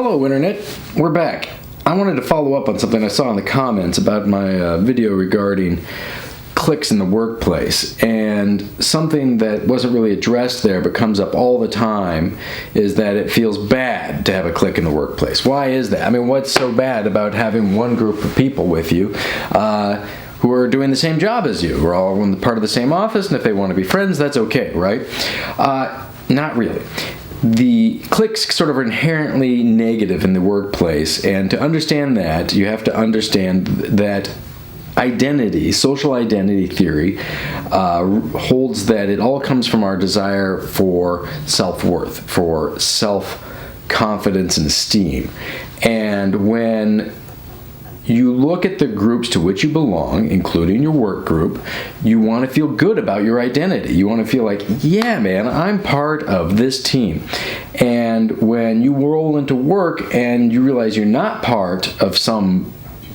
Hello Internet, we're back. I wanted to follow up on something I saw in the comments about my video regarding cliques in the workplace, and something that wasn't really addressed there but comes up all the time is that it feels bad to have a clique in the workplace. Why is that? I mean, what's so bad about having one group of people with you who are doing the same job as you? We're all in part of the same office, and if they want to be friends, that's okay, right? Not really. The cliques sort of are inherently negative in the workplace, and to understand that, you have to understand that identity, social identity theory, holds that it all comes from our desire for self-worth, for self-confidence and esteem. And when you look at the groups to which you belong, including your work group, you want to feel good about your identity. You want to feel like, yeah, man, I'm part of this team. And when you roll into work and you realize you're not part of some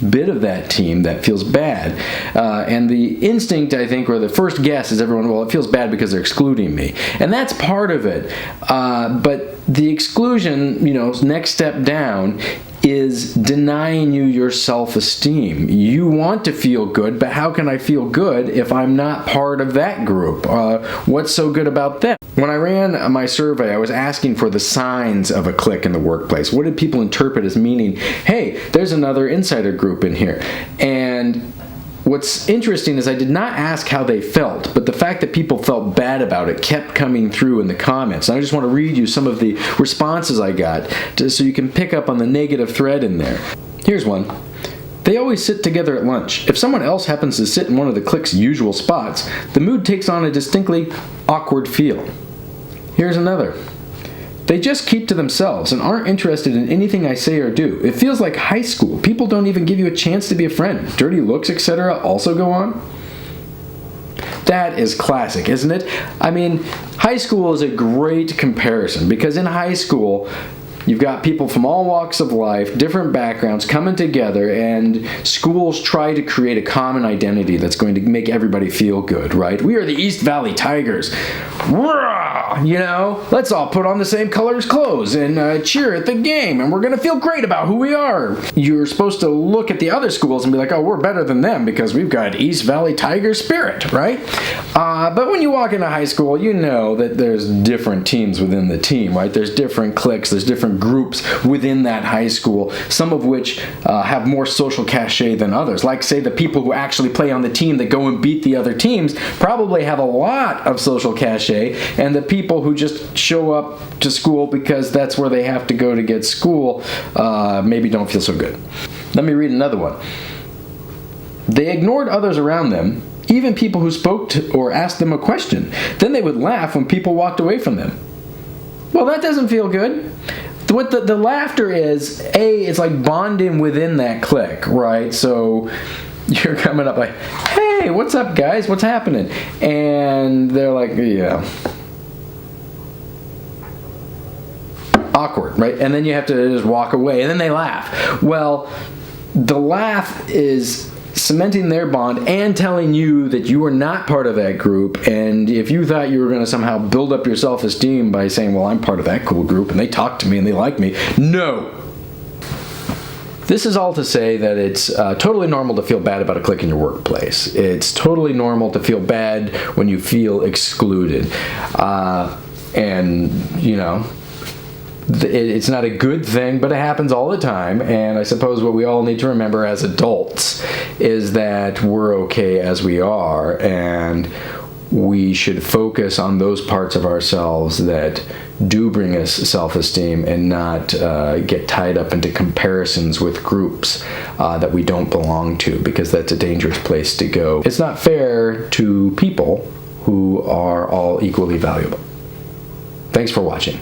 bit of that team, that feels bad. And the instinct, I think, or the first guess is everyone, well, it feels bad because they're excluding me. And that's part of it. But the exclusion, next step down, is denying you your self-esteem. You want to feel good, but how can I feel good if I'm not part of that group? What's so good about them? When I ran my survey, I was asking for the signs of a clique in the workplace. What did people interpret as meaning, hey, there's another insider group in here? And what's interesting is I did not ask how they felt, but the fact that people felt bad about it kept coming through in the comments. And I just want to read you some of the responses I got so you can pick up on the negative thread in there. Here's one. They always sit together at lunch. If someone else happens to sit in one of the clique's usual spots, the mood takes on a distinctly awkward feel. Here's another. They just keep to themselves and aren't interested in anything I say or do. It feels like high school. People don't even give you a chance to be a friend. Dirty looks, etc. also go on. That is classic, isn't it? I mean, high school is a great comparison because in high school, you've got people from all walks of life, different backgrounds coming together, and schools try to create a common identity that's going to make everybody feel good, right? We are the East Valley Tigers. Let's all put on the same colors clothes and cheer at the game, and we're going to feel great about who we are. You're supposed to look at the other schools and be like, oh, we're better than them because we've got East Valley Tiger spirit, right? But when you walk into high school, you know that there's different teams within the team, right? There's different cliques, there's different groups within that high school, some of which have more social cachet than others. Like, say, the people who actually play on the team that go and beat the other teams probably have a lot of social cachet, and the people who just show up to school because that's where they have to go to get school maybe don't feel so good. Let me read another one. They ignored others around them, even people who spoke to or asked them a question. Then they would laugh when people walked away from them. Well, that doesn't feel good. What the laughter is, it's like bonding within that clique, right? So you're coming up like, hey, what's up, guys? What's happening? And they're like, yeah. Awkward, right? And then you have to just walk away, and then they laugh. Well, the laugh is cementing their bond and telling you that you are not part of that group. And if you thought you were going to somehow build up your self-esteem by saying, well, I'm part of that cool group and they talk to me and they like me, no. This is all to say that it's totally normal to feel bad about a clique in your workplace. It's totally normal to feel bad when you feel excluded. It's not a good thing, but it happens all the time. And I suppose what we all need to remember as adults is that we're okay as we are, and we should focus on those parts of ourselves that do bring us self-esteem and not get tied up into comparisons with groups that we don't belong to, because that's a dangerous place to go. It's not fair to people who are all equally valuable. Thanks for watching.